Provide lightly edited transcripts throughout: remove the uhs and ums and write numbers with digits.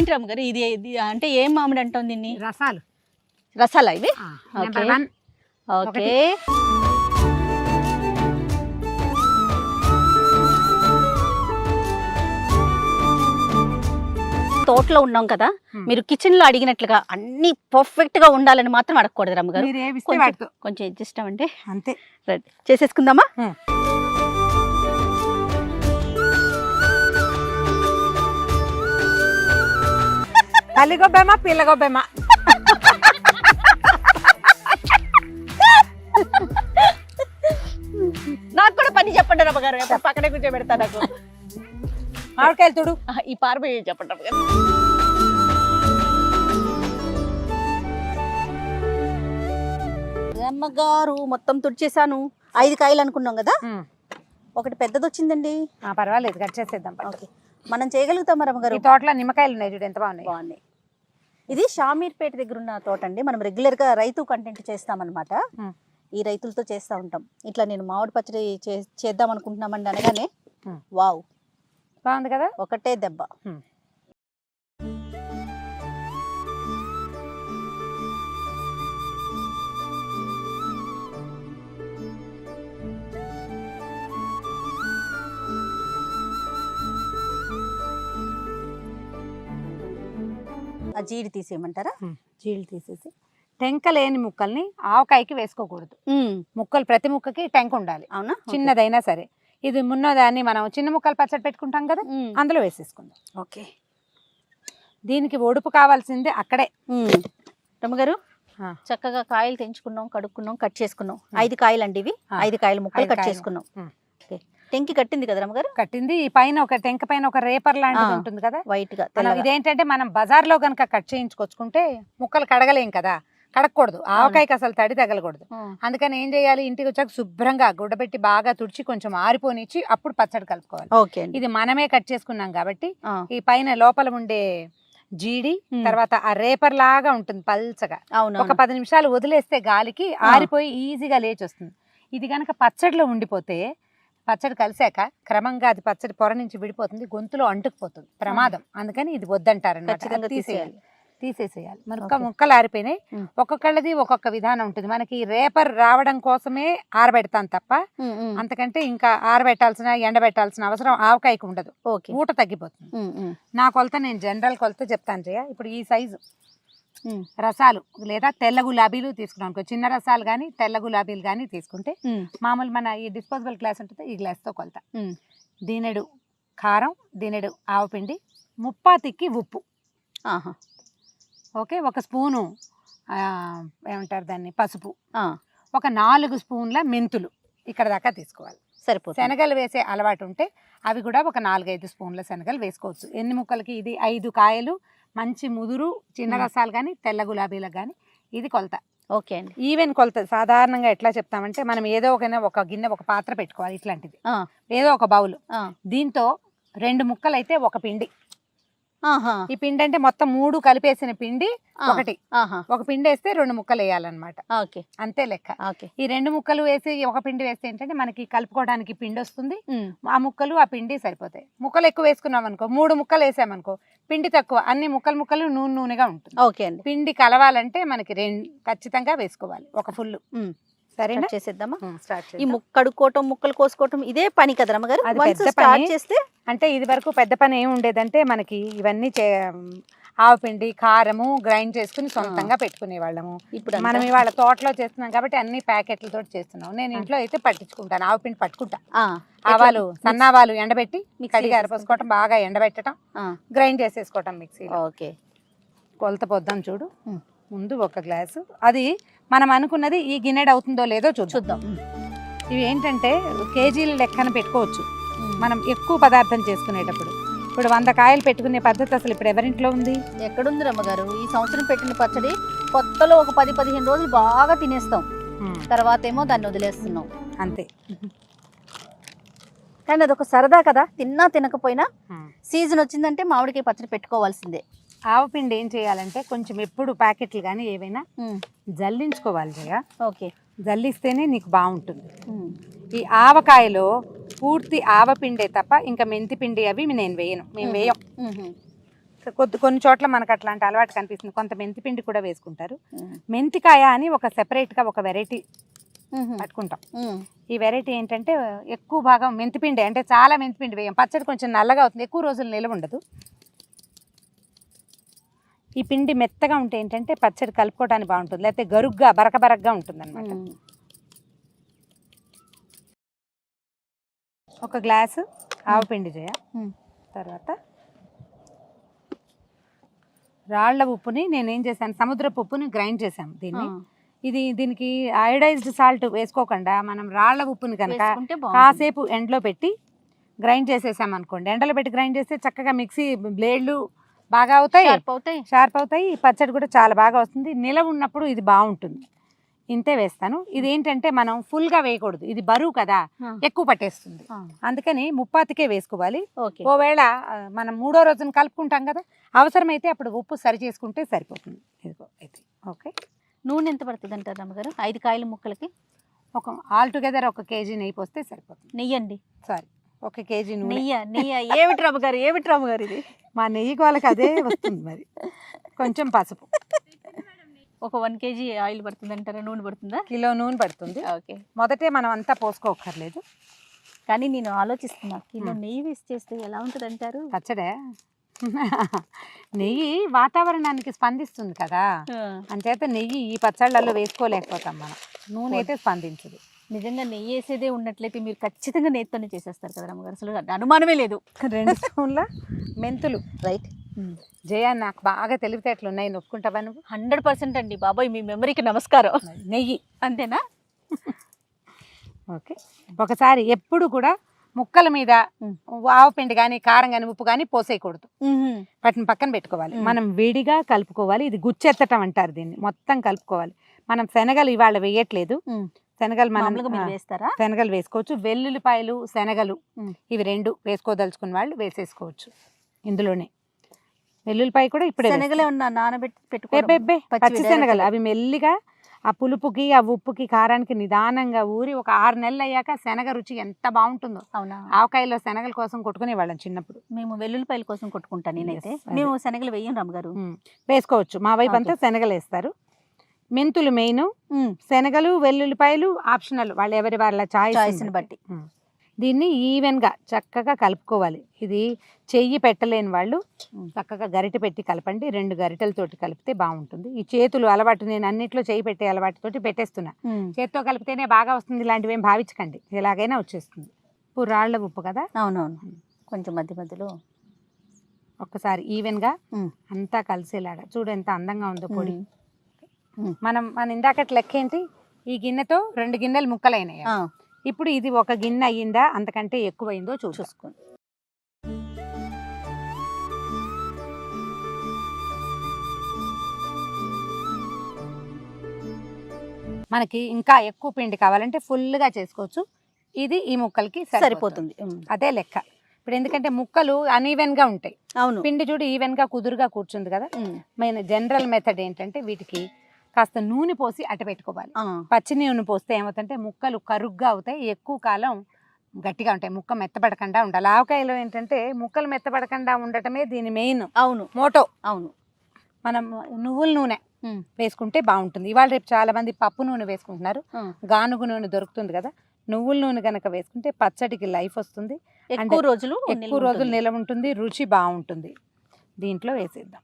ఇదేంటి రమ్మగారు ఇది అంటే ఏం మామిడి అంటాం దీన్ని? రసాలు. రసాలా ఇవి? నెంబర్ 1. ఓకే. తోటలో ఉన్నాం కదా, మీరు కిచెన్ లో అడిగినట్లుగా అన్ని పర్ఫెక్ట్ గా ఉండాలని మాత్రం అడగకూడదు రమ్మగారు. కొంచెం అడ్జస్ట్ అవ్వండి. అంతే. రెడీ చేసేసుకుందామా? తల్లి గొబ్బేమా పిల్ల గొబ్బేమా? నాకు కూడా పని చెప్పండి రమ్మగారు, పక్కనే కూర్చోబెడతా. నాకు మామిడికాయలు తుడు. ఈ పారిపోయి చెప్పండి రమ్మగారు. అమ్మగారు మొత్తం తుడిచేసాను. 5 కాయలు అనుకున్నాం కదా, ఒకటి పెద్దది వచ్చిందండి. పర్వాలేదు, కట్ చేసేద్దాం. ఓకే, మనం చేయగలుగుతాం రమ్మగారు. ఈ తోటలో నిమ్మకాయలు ఉన్నాయి చూడు, ఎంత బాగున్నాయి. ఇది షామీర్పేట దగ్గర ఉన్న తోట అండి. మనం రెగ్యులర్ గా రైతు కంటెంట్ చేస్తామన్నమాట. ఈ రైతులతో చేస్తూ ఉంటాం. ఇట్లా నేను మామిడి పచ్చడి చేద్దాం అనుకుంటున్నామండి అనగానే వావ్ బాగుంది కదా, ఒకటే దెబ్బ. ఆ జీడి తీసేయమంటారా? జీడి తీసేసి టెంక లేని ముక్కల్ని ఆవకాయకి వేసుకోకూడదు. ముక్కలు ప్రతి ముక్కకి టెంక ఉండాలి. అవునా? చిన్నదైనా సరే. ఇది మున్నదాన్ని మనం చిన్న ముక్కలు పచ్చడి పెట్టుకుంటాం కదా, అందులో వేసేసుకుందాం. ఓకే, దీనికి ఒడుపు కావాల్సిందే అక్కడే. రమ్మగారు చక్కగా కాయలు తెంచుకున్నాం, కడుక్కున్నాం, కట్ చేసుకున్నాం. 5 కాయలు అండి ఇవి. 5 కాయల ముక్కలు కట్ చేసుకున్నాం. టెంకి కట్టింది కదా రమ్మగారు? కట్టింది. ఈ పైన ఒక టెంక పైన ఒక రేపర్ లాంటిది ఉంటుంది కదా, వైట్ గా. ఇదేంటంటే మనం బజార్ లో గనక కట్ చేయించుకొచ్చుకుంటే ముక్కలు కడగలేం కదా, కడగకూడదు. ఆవకాయకి అసలు తడి తగలకూడదు. అందుకని ఏం చేయాలి, ఇంటికి వచ్చాక శుభ్రంగా గుడ్డబెట్టి బాగా తుడిచి కొంచెం ఆరిపోనిచ్చి అప్పుడు పచ్చడి కలుపుకోవాలి. ఇది మనమే కట్ చేసుకున్నాం కాబట్టి ఈ పైన లోపల ఉండే జీడి తర్వాత ఆ రేపర్ లాగా ఉంటుంది పల్చగా. ఒక 10 నిమిషాలు వదిలేస్తే గాలికి ఆరిపోయి ఈజీగా లేచి వస్తుంది. ఇది గనక పచ్చడిలో ఉండిపోతే పచ్చడి కలిసాక క్రమంగా అది పచ్చడి పొర నుంచి విడిపోతుంది, గొంతులో అంటుకుపోతుంది, ప్రమాదం. అందుకని ఇది వద్దంటారు. తీసేసేయాలి. ముక్కలు ఆరిపోయినాయి. ఒక్కొక్కళ్ళది ఒక్కొక్క విధానం ఉంటుంది. మనకి రేపర్ రావడం కోసమే ఆరబెడతాను తప్ప అంతకంటే ఇంకా ఆరబెట్టాల్సిన ఎండబెట్టాల్సిన అవసరం ఆవకాయకు ఉండదు. ఊట తగ్గిపోతుంది. నా కొలత నేను జనరల్ కొలత చెప్తాను జయ. ఇప్పుడు ఈ సైజు రసాలు లేదా తెల్ల గులాబీలు తీసుకున్నాం అనుకో, చిన్న రసాలు కానీ తెల్ల గులాబీలు కానీ తీసుకుంటే మామూలు మన ఈ డిస్పోజబుల్ గ్లాస్ ఉంటుంది, ఈ గ్లాస్తో కొలత. దీనెడు కారం, దీనెడు ఆవపిండి, ముప్పాతికి ఉప్పు, ఓకే, 1 స్పూను ఏమంటారు దాన్ని పసుపు, ఒక 4 స్పూన్ల మెంతులు ఇక్కడ దాకా తీసుకోవాలి. సరిపోతుంది. శనగలు వేసే అలవాటు ఉంటే అవి కూడా ఒక 4-5 స్పూన్ల శనగలు వేసుకోవచ్చు. ఎన్ని ముక్కలకి? ఇది 5 కాయలు, మంచి ముదురు చిన్న రసాలు కానీ తెల్ల గులాబీలకు కానీ ఇది కొలత. ఓకే అండి. ఈవెన్ కొలత. సాధారణంగా ఎట్లా చెప్తామంటే మనం ఏదో ఒక గిన్నె, ఒక పాత్ర పెట్టుకోవాలి ఇట్లాంటిది, ఏదో ఒక బౌల్. దీంతో 2 ముక్కలు అయితే 1 పిండి. ఈ పిండి అంటే మొత్తం 3 కలిపేసిన పిండి ఒకటి. ఒక పిండి వేస్తే 2 ముక్కలు వేయాలన్నమాట. అంతే లెక్క. ఈ 2 ముక్కలు వేసి 1 పిండి వేస్తే ఏంటంటే మనకి కలుపుకోవడానికి పిండి వస్తుంది. ఆ ముక్కలు ఆ పిండి సరిపోతాయి. ముక్కలు ఎక్కువ వేసుకున్నాం అనుకో, 3 ముక్కలు వేసామనుకో పిండి తక్కువ, అన్ని ముక్కలు నూనెగా ఉంటుంది. పిండి కలవాలంటే మనకి 2 ఖచ్చితంగా వేసుకోవాలి, 1 ఫుల్. సరేనా? చేసేద్దామా? ఈ కడుక్కోవటం, ముక్కలు కోసుకోవటం ఇదే పని కదా రమ్మగారు? అది పెద్ద పని చేస్తే. అంటే ఇది వరకు పెద్ద పని ఏమి ఉండేదంటే మనకి ఇవన్నీ ఆవపిండి, కారము గ్రైండ్ చేసుకుని సొంతంగా పెట్టుకునే వాళ్ళము. ఇప్పుడు మనం ఇవాళ తోటలో చేస్తున్నాం కాబట్టి అన్ని ప్యాకెట్లతో చేస్తున్నాం. నేను ఇంట్లో అయితే పట్టించుకుంటాను, ఆవపిండి పట్టుకుంటా. ఆవాలు, సన్నావాలు ఎండబెట్టి కడిగి అరపోసుకోవటం, బాగా ఎండబెట్టడం, గ్రైండ్ చేసేసుకోవటం మిక్సీ. ఓకే, కొలత పొద్దాం చూడు. ముందు 1 గ్లాసు, అది మనం అనుకున్నది ఈ గిన్నెడు అవుతుందో లేదో చూద్దాం. ఇవి ఏంటంటే కేజీల లెక్కన పెట్టుకోవచ్చు మనం ఎక్కువ పదార్థం చేసుకునేటప్పుడు. ఇప్పుడు 100 కాయలు పెట్టుకునే పద్ధతి అసలు ఇప్పుడు ఎవరింట్లో ఉంది? ఎక్కడుంది రమ్మగారు? ఈ సంవత్సరం పెట్టిన పచ్చడి కొత్తలో ఒక 10-15 రోజులు బాగా తినేస్తాం, తర్వాత ఏమో దాన్ని వదిలేస్తున్నాం అంతే. కానీ అదొక సరదా కదా, తిన్నా తినకపోయినా సీజన్ వచ్చిందంటే మామిడికాయ పచ్చడి పెట్టుకోవాల్సిందే. ఆవపిండి ఏం చేయాలంటే కొంచెం ఎప్పుడు ప్యాకెట్లు కానీ ఏవైనా జల్లించుకోవాలి జయ. ఓకే, జల్లిస్తేనే నీకు బాగుంటుంది. ఈ ఆవకాయలో పూర్తి ఆవపిండే తప్ప ఇంకా మెంతి పిండి అవి నేను వేయను, మేము వేయం. కొన్ని చోట్ల మనకు అట్లాంటి అలవాటు కనిపిస్తుంది, కొంత మెంతి పిండి కూడా వేసుకుంటారు. మెంతికాయ అని ఒక సెపరేట్గా ఒక వెరైటీ పట్టుకుంటాం. ఈ వెరైటీ ఏంటంటే ఎక్కువ భాగం మెంతిపిండి, అంటే చాలా మెంతిపిండి వేయం. పచ్చడి కొంచెం నల్లగా అవుతుంది, ఎక్కువ రోజులు నిలవ ఉండదు. ఈ పిండి మెత్తగా ఉంటే ఏంటంటే పచ్చడి కలుపుకోవడానికి బాగుంటుంది, లేకపోతే గరుగ్గా బరకబరగ్గా ఉంటుంది అనమాట. ఒక గ్లాసు ఆవపిండి చేయ, తర్వాత రాళ్ల ఉప్పుని నేనేం చేశాను, సముద్రపు ఉప్పుని గ్రైండ్ చేశాను దీన్ని. దీనికి అయోడైజ్డ్ సాల్ట్ వేసుకోకుండా మనం రాళ్ల ఉప్పుని కనుక కాసేపు ఎండలో పెట్టి గ్రైండ్ చేసేసాం అనుకోండి, ఎండలో పెట్టి గ్రైండ్ చేస్తే చక్కగా మిక్సీ బ్లేడ్లు బాగా అవుతాయి, షార్ప్ అవుతాయి, పచ్చడి కూడా చాలా బాగా వస్తుంది. నిలవ ఉన్నప్పుడు ఇది బాగుంటుంది. ఇంతే వేస్తాను. ఇది ఏంటంటే మనం ఫుల్గా వేయకూడదు, ఇది బరువు కదా, ఎక్కువ పట్టేస్తుంది. అందుకని ముప్పాతికే వేసుకోవాలి. ఒకవేళ మనం 3వ రోజున కలుపుకుంటాం కదా, అవసరమైతే అప్పుడు ఉప్పు సరి చేసుకుంటే సరిపోతుంది. ఇదిగో అయితే ఓకే. నూనె ఎంత పడుతుంది అంటారు అమ్మగారు 5 కాయల ముక్కలకి? ఆల్ టుగెదర్ 1 కేజీ నెయ్యి పోస్తే సరిపోతుంది. నెయ్యి అండి, సారీ 1 కేజీ నెయ్యి. ఏమిటి రమ్మగారు ఇది? మా నెయ్యి వాళ్ళకి అదే వస్తుంది. మరి కొంచెం పసుపు, ఒక 1 కేజీ ఆయిల్ పడుతుంది అంటారా? నూనె పడుతుందా? కిలో నూనె పడుతుంది. ఓకే, మొదటే మనం అంతా పోసుకోకర్లేదు. కానీ నేను ఆలోచిస్తున్నా, కిలో నెయ్యి వేసి చేస్తే ఎలా ఉంటుంది అంటారు పచ్చడే? నెయ్యి వాతావరణానికి స్పందిస్తుంది కదా, అంచేత నెయ్యి ఈ పచ్చళ్ళల్లో వేసుకోలేకపోతాం మనం. నూనె అయితే స్పందించదు. నిజంగా నెయ్యి వేసేదే ఉన్నట్లయితే మీరు ఖచ్చితంగా నెయ్యితోనే చేసేస్తారు కదా రమ్మగారు, అసలు అనుమానమే లేదు. 2 స్పూన్ల మెంతులు. రైట్. జయ, నాకు బాగా తెలివితేటలు ఉన్నాయి, నొప్పుకుంటావా నువ్వు? 100% అండి బాబాయ్, మీ మెమరీకి నమస్కారం. నెయ్యి అంతేనా? ఓకే. ఒకసారి ఎప్పుడు కూడా ముక్కల మీద ఆవపిండి కానీ కారం కానీ ఉప్పు కానీ పోసేయకూడదు, వాటిని పక్కన పెట్టుకోవాలి. మనం విడిగా కలుపుకోవాలి. ఇది గుచ్చెత్తటం అంటారు దీన్ని. మొత్తం కలుపుకోవాలి. మనం శనగలు ఇవాళ వేయట్లేదు, శనగలు మనం వేస్తారా? శనగలు వేసుకోవచ్చు, వెల్లుల్లిపాయలు శనగలు ఇవి 2 వేసుకోదలుచుకున్న వాళ్ళు వేసేసుకోవచ్చు. ఇందులోనే వెల్లుల్లిపాయ కూడా ఇప్పుడే శనగలు నానబెట్టి పెట్టుకోవాలి, పచ్చి శనగలు. అవి మెల్లిగా ఆ పులుపుకి ఆ ఉప్పుకి కారానికి నిదానంగా ఊరి ఒక 6 నెలలు అయ్యాక శనగ రుచి ఎంత బాగుంటుందో. అవునా? ఆవకాయలో శనగల కోసం కొట్టుకునే వాళ్ళం చిన్నప్పుడు. మేము వెల్లుల్లిపాయల కోసం కొట్టుకుంటాను నేనైతే. మేము శనగలు వేయం రమ్మగారు. వేసుకోవచ్చు, మా వైపు అంతా శనగలు వేస్తారు. మెంతులు మెయిన్, శనగలు వెల్లుల్లిపాయలు ఆప్షనల్, వాళ్ళు ఎవరి వాళ్ళ చాయిస్ని బట్టి. దీన్ని ఈవెన్గా చక్కగా కలుపుకోవాలి. ఇది చెయ్యి పెట్టలేని వాళ్ళు చక్కగా గరిటె పెట్టి కలపండి. 2 గరిటెలతోటి కలిపితే బాగుంటుంది. ఈ చేతులు అలవాటు, నేను అన్నిట్లో చేయి పెట్టే అలవాటుతోటి పెట్టేస్తున్నా. చేతితో కలిపితేనే బాగా వస్తుంది, ఇలాంటివి ఏం భావించకండి, ఎలాగైనా వచ్చేస్తుంది. ఉప్పు రాళ్ల ఉప్పు కదా. అవునవును, కొంచెం మధ్యలో ఒక్కసారి ఈవెన్గా అంతా కలిసేలాగా. చూడు ఎంత అందంగా ఉందో పొడి. మన ఇందాకటి లెక్క ఏంటి, ఈ గిన్నెతో 2 గిన్నెలు ముక్కలైనాయి. ఇప్పుడు ఇది 1 గిన్నె అయ్యిందా, అంతకంటే ఎక్కువైందో చూసుకోండి. మనకి ఇంకా ఎక్కువ పిండి కావాలంటే ఫుల్గా చేసుకోవచ్చు. ఇది ఈ ముక్కలకి సరిపోతుంది, అదే లెక్క. ఇప్పుడు ఎందుకంటే ముక్కలు అన్ఈవెన్గా ఉంటాయి. అవును, పిండి చూడు ఈవెన్గా కుదురుగా కూర్చుంది కదా. మన జనరల్ మెథడ్ ఏంటంటే వీటికి కాస్త నూనె పోసి అట్ట పెట్టుకోవాలి. పచ్చి నూనె పోస్తే ఏమవుతుంటే ముక్కలు కరుగ్గా అవుతాయి, ఎక్కువ కాలం గట్టిగా ఉంటాయి, ముక్క మెత్తబడకుండా ఉండాలి. ఆవకాయలో ఏంటంటే ముక్కలు మెత్తబడకుండా ఉండటమే దీని మెయిన్. అవును, మోటో. అవును. మనం నువ్వుల నూనె వేసుకుంటే బాగుంటుంది. ఇవాళ రేపు చాలా మంది పప్పు నూనె వేసుకుంటున్నారు, గానుగు నూనె దొరుకుతుంది కదా. నువ్వుల నూనె కనుక వేసుకుంటే పచ్చడికి లైఫ్ వస్తుంది, ఎక్కువ రోజులు నిలవ ఉంటుంది, రుచి బాగుంటుంది. దీంట్లో వేసేద్దాం.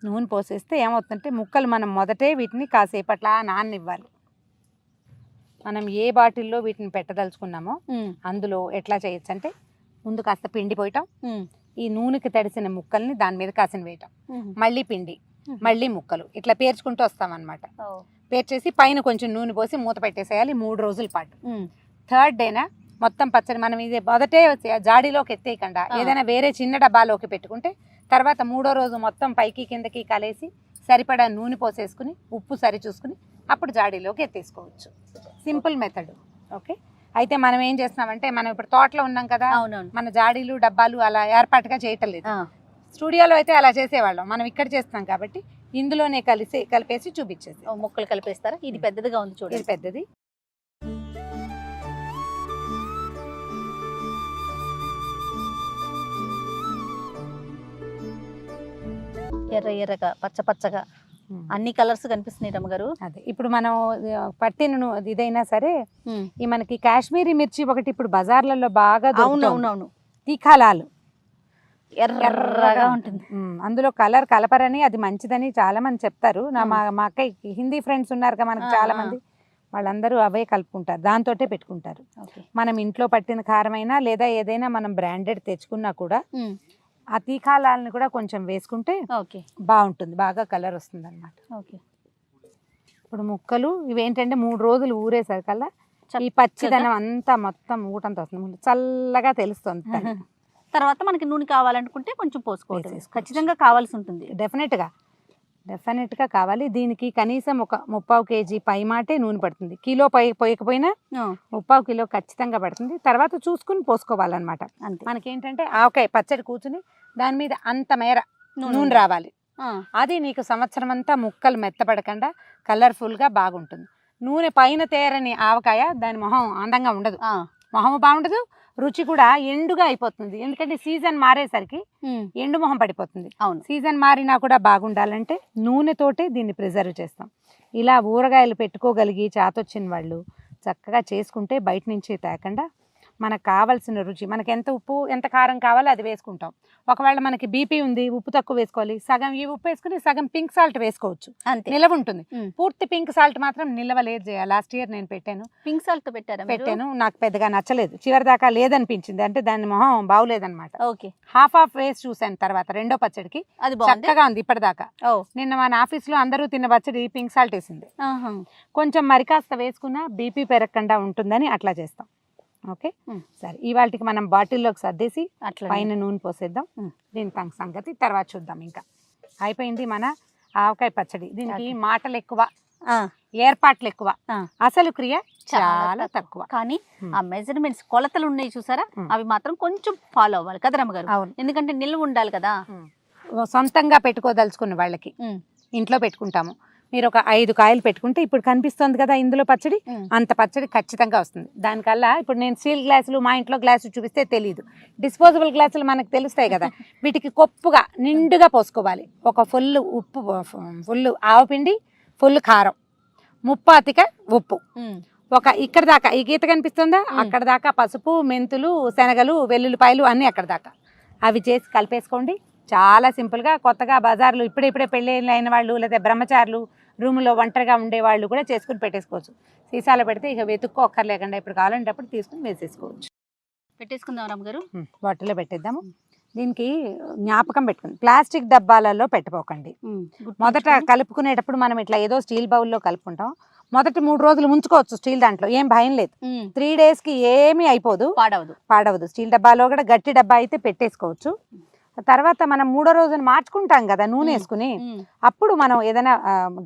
నూనె పోసేస్తే ఏమవుతుందంటే ముక్కలు మనం మొదటే వీటిని కాసేపు అట్లా నాననివ్వాలి. మనం ఏ బాటిల్లో వీటిని పెట్టదలుచుకున్నామో అందులో ఎట్లా చేయొచ్చు అంటే, ముందు కాస్త పిండి పోయటం, ఈ నూనెకి తడిసిన ముక్కల్ని దాని మీద కాసిన వేయటం, మళ్ళీ పిండి, మళ్ళీ ముక్కలు, ఇట్లా పేర్చుకుంటూ వస్తామన్నమాట. పేర్చేసి పైన కొంచెం నూనె పోసి మూత పెట్టేసేయాలి 3 రోజుల పాటు. 3rd డేనా మొత్తం పచ్చడి మనం ఇది మొదటే జాడీలోకి ఎత్తేయకుండా ఏదైనా వేరే చిన్న డబ్బాలోకి పెట్టుకుంటే తర్వాత 3వ రోజు మొత్తం పైకి కిందకి కలిసి సరిపడా నూనె పోసేసుకుని ఉప్పు సరి చూసుకుని అప్పుడు జాడీలోకి ఎత్తేసుకోవచ్చు. Simple method. ఓకే. అయితే మనం ఏం చేస్తున్నామంటే, మనం ఇప్పుడు తోటలో ఉన్నాం కదా, మన జాడీలు డబ్బాలు అలా ఏర్పాటుగా చేయటం లేదు. స్టూడియోలో అయితే అలా చేసేవాళ్ళం, మనం ఇక్కడ చేస్తున్నాం కాబట్టి ఇందులోనే కలిపేసి చూపించేది. ముక్కలు కలిపేస్తారా? ఇది పెద్దదిగా ఉంది చూడండి, ఇది పెద్దది. ఎర్ర ఎర్రగా పచ్చ పచ్చగా అన్ని కలర్స్ కనిపిస్తున్నాయి రమ్మగారు. అదే ఇప్పుడు మనం పట్టిన ఇదైనా సరే ఈ మనకి కాశ్మీరీ మిర్చి ఒకటి ఇప్పుడు బజార్లలో బాగా అవునవునవును తీఖాలాలు ఎర్రగా ఉంటుంది. అందులో కలర్ కలపరని అది మంచిదని చాలా మంది చెప్తారు. మా అక్క హిందీ ఫ్రెండ్స్ ఉన్నారు కదా మనకు చాలా మంది, వాళ్ళందరూ అవే కలుపుకుంటారు, దాంతోటే పెట్టుకుంటారు. మనం ఇంట్లో పట్టిన కారమైనా లేదా ఏదైనా మనం బ్రాండెడ్ తెచ్చుకున్నా కూడా ఆ తీఖాలాలని కూడా కొంచెం వేసుకుంటే బాగుంటుంది, బాగా కలర్ వస్తుంది అన్నమాట. ఇప్పుడు ముక్కలు ఇవేంటంటే 3 రోజులు ఊరేసరికల్లా ఈ పచ్చిదనం అంతా మొత్తం ఊటంతా వస్తుంది, చల్లగా తెలుస్తుంది. తర్వాత మనకి నూనె కావాలనుకుంటే కొంచెం పోసుకోవచ్చు, ఖచ్చితంగా కావాల్సి ఉంటుంది. డెఫినెట్గా కావాలి. దీనికి కనీసం ఒక 3/4 kg పై మాటే నూనె పడుతుంది. కిలో పోయకపోయినా 3/4 కిలో ఖచ్చితంగా పడుతుంది. తర్వాత చూసుకుని పోసుకోవాలన్నమాట. మనకేంటంటే ఆవకాయ పచ్చడి కూర్చుని దాని మీద అంత మేర నూనె రావాలి. అది నీకు సంవత్సరం అంతా ముక్కలు మెత్తపడకుండా కలర్ఫుల్గా బాగుంటుంది. నూనె పైన తేరని ఆవకాయ దాని మొహం అందంగా ఉండదు, మొహం బాగుండదు, రుచి కూడా ఎండుగా అయిపోతుంది. ఎందుకంటే సీజన్ మారేసరికి ఎండు మొహం పడిపోతుంది. సీజన్ మారినా కూడా బాగుండాలంటే నూనెతోటే దీన్ని ప్రిజర్వ్ చేస్తాం. ఇలా ఊరగాయలు పెట్టుకోగలిగి చాతొచ్చిన వాళ్ళు చక్కగా చేసుకుంటే బయట నుంచి తేకుండా మనకు కావాల్సిన రుచి, మనకి ఎంత ఉప్పు ఎంత కారం కావాలో అది వేసుకుంటాం. ఒకవేళ మనకి బీపీ ఉంది, ఉప్పు తక్కువ వేసుకోవాలి, సగం ఈ ఉప్పు వేసుకుని సగం పింక్ సాల్ట్ వేసుకోవచ్చు, నిలవ ఉంటుంది. పూర్తి పింక్ సాల్ట్ మాత్రం నిలవలేదు చేయాలి. లాస్ట్ ఇయర్ నేను పెట్టాను, పింక్ సాల్ట్ పెట్టాను, నాకు పెద్దగా నచ్చలేదు, చివరి దాకా లేదనిపించింది, అంటే దాని మొహం బాగులేదన్నమాట. హాఫ్ వేసి చూసాను తర్వాత రెండో పచ్చడికి, అది చక్కగా ఉంది ఇప్పటిదాకా. నిన్న మన ఆఫీస్ లో అందరూ తిన్న పచ్చడి పింక్ సాల్ట్ వేసింది, కొంచెం మరికాస్త వేసుకున్నా బీపీ పెరగకుండా ఉంటుందని అట్లా చేస్తాం. ఓకే సరే, ఇవాళకి మనం బాటిల్లోకి సర్దేసి పైన నూనె పోసేద్దాం. దీని సంగతి తర్వాత చూద్దాం. ఇంకా అయిపోయింది మన ఆవకాయ పచ్చడి. దీనికి మాటలు ఎక్కువ, ఏర్పాట్లు ఎక్కువ, అసలు క్రియ చాలా తక్కువ. కానీ ఆ మెజర్మెంట్స్ కొలతలు ఉన్నాయి చూసారా, అవి మాత్రం కొంచెం ఫాలో అవ్వాలి కదా రమ్మగారు. ఎందుకంటే నిల్వ ఉండాలి కదా. సొంతంగా పెట్టుకోదలుచుకున్న వాళ్ళకి ఇంట్లో పెట్టుకుంటాము. మీరు ఒక 5 కాయలు పెట్టుకుంటే ఇప్పుడు కనిపిస్తుంది కదా ఇందులో పచ్చడి, అంత పచ్చడి ఖచ్చితంగా వస్తుంది. దానికల్లా ఇప్పుడు నేను స్టీల్ గ్లాసులు మా ఇంట్లో గ్లాసు చూపిస్తే తెలియదు, డిస్పోజబుల్ గ్లాసులు మనకు తెలుస్తాయి కదా, వీటికి కొప్పుగా నిండుగా పోసుకోవాలి. ఒక ఫుల్ ఉప్పు, ఫుల్ ఆవపిండి, ఫుల్ కారం, ముప్పాతిక ఉప్పు, ఒక ఇక్కడ దాకా ఈ గీత కనిపిస్తుందా అక్కడ దాకా పసుపు, మెంతులు, శనగలు, వెల్లుల్లిపాయలు అన్నీ అక్కడ దాకా అవి చేసి కలిపేసుకోండి. చాలా సింపుల్గా. కొత్తగా బజార్లు ఇప్పుడే పెళ్ళిళ్ళు అయిన వాళ్ళు లేదా బ్రహ్మచారులు రూమ్లో ఒంటరిగా ఉండేవాళ్ళు కూడా చేసుకుని పెట్టేసుకోవచ్చు. సీసాలో పెడితే ఇక వెతుక్కోక్కర్లేకుండా ఇప్పుడు కావాలంటే అప్పుడు తీసుకుని వేసేసుకోవచ్చు. పెట్టేసుకుందాం రామగారు, బాటిల్లో పెట్టేద్దాము. దీనికి జ్ఞాపకం పెట్టుకుని ప్లాస్టిక్ డబ్బాలలో పెట్టపోకండి. మొదట కలుపుకునేటప్పుడు మనం ఇట్లా ఏదో స్టీల్ బౌల్లో కలుపుకుంటాం. మొదటి 3 రోజులు ముంచుకోవచ్చు స్టీల్ దాంట్లో, ఏం భయం లేదు. 3 daysకి ఏమీ అయిపోదు, పాడవదు. స్టీల్ డబ్బాలో కూడా గట్టి డబ్బా అయితే పెట్టేసుకోవచ్చు. తర్వాత మనం 3వ రోజున మార్చుకుంటాం కదా నూనె వేసుకుని, అప్పుడు మనం ఏదైనా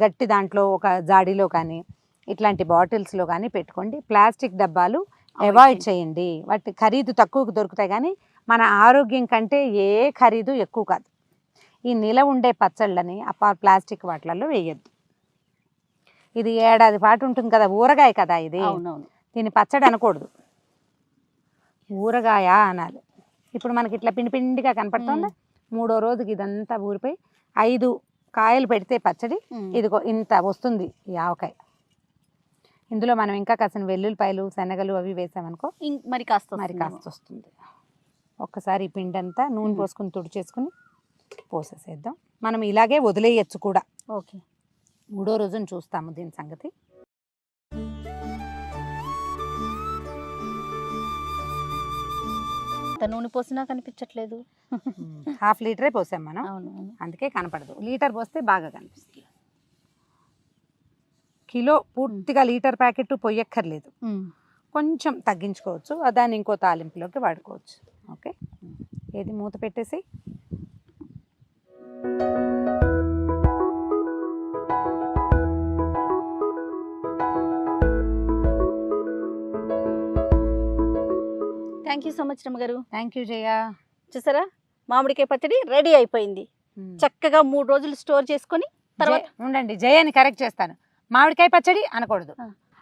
గట్టి దాంట్లో ఒక జాడీలో కానీ ఇట్లాంటి బాటిల్స్లో కానీ పెట్టుకోండి. ప్లాస్టిక్ డబ్బాలు అవాయిడ్ చేయండి. వాటి ఖరీదు తక్కువకు దొరుకుతాయి కానీ మన ఆరోగ్యం కంటే ఏ ఖరీదు ఎక్కువ కాదు. ఈ నిలవ ఉండే పచ్చళ్ళని ప్లాస్టిక్ వాటిలలో వేయద్దు. ఇది ఏడాది పాటు ఉంటుంది కదా, ఊరగాయ కదా ఇది, దీన్ని పచ్చడి అనకూడదు, ఊరగాయ అనాలి. ఇప్పుడు మనకి ఇట్లా పిండిగా కనపడుతుందా, 3వ రోజుకి ఇదంతా ఊరిపోయి 5 కాయలు పెడితే పచ్చడి ఇదిగో ఇంత వస్తుంది ఈ ఆవకాయ. ఇందులో మనం ఇంకా కాసిన వెల్లుల్లిపాయలు, శనగలు అవి వేసామనుకో మరి కాస్త వస్తుంది. ఒక్కసారి ఈ పిండి అంతా నూనె పోసుకుని తుడిచేసుకుని పోసేసేద్దాం. మనం ఇలాగే వదిలేయచ్చు కూడా. ఓకే, 3వ రోజున చూస్తాము దీని సంగతి. నూనె పోసినా కనిపించట్లేదు. 1/2 లీటరే పోసాం మనం, అందుకే కనపడదు. లీటర్ పోస్తే బాగా కనిపిస్తుంది. కిలో పూర్తిగా లీటర్ ప్యాకెట్ పొయ్యక్కర్లేదు, కొంచెం తగ్గించుకోవచ్చు. దాన్ని ఇంకో తాలింపులోకి వాడుకోవచ్చు. ఓకే, ఏది మూత పెట్టేసి థ్యాంక్ యూ సో మచ్ రమ్మగారు. Thank you Jaya. చూసారా, మామిడికాయ పచ్చడి రెడీ అయిపోయింది. చక్కగా 3 రోజులు స్టోర్ చేసుకొని తర్వాత ఉండండి. జయని కరెక్ట్ చేస్తాను, మామిడికాయ పచ్చడి అనకూడదు,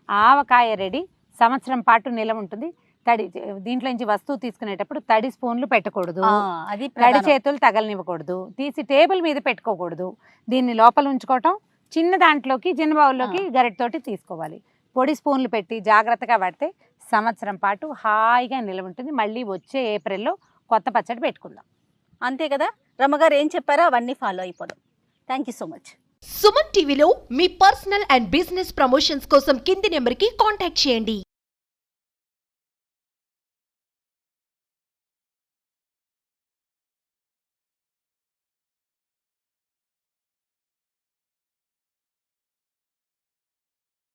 ఆవకాయ రెడీ, సంవత్సరం పాటు నిలవ ఉంటుంది. తడి దీంట్లో నుంచి వస్తువు తీసుకునేటప్పుడు తడి స్పూన్లు పెట్టకూడదు, అది తడి ప్రధానం. చేతులు తగలనివ్వకూడదు, తీసి టేబుల్ మీద పెట్టుకోకూడదు. దీన్ని లోపల ఉంచుకోవటం, చిన్న దాంట్లోకి చిన్న బౌల్లోకి గరిటతోటి తీసుకోవాలి. పొడి స్పూన్లు పెట్టి జాగ్రత్తగా పడితే సంవత్సరం పాటు హాయిగా నిల్వ ఉంటుంది. మళ్ళీ వచ్చే ఏప్రిల్లో కొత్త పచ్చడి పెట్టుకుందాం. అంతే కదా, రమ్మగారు ఏం చెప్పారో అవన్నీ ఫాలో అయిపోదాం. Thank you so much. Suman టీవీలో మీ పర్సనల్ అండ్ బిజినెస్ ప్రమోషన్స్ కోసం కింది నెంబర్కి కాంటాక్ట్ చేయండి.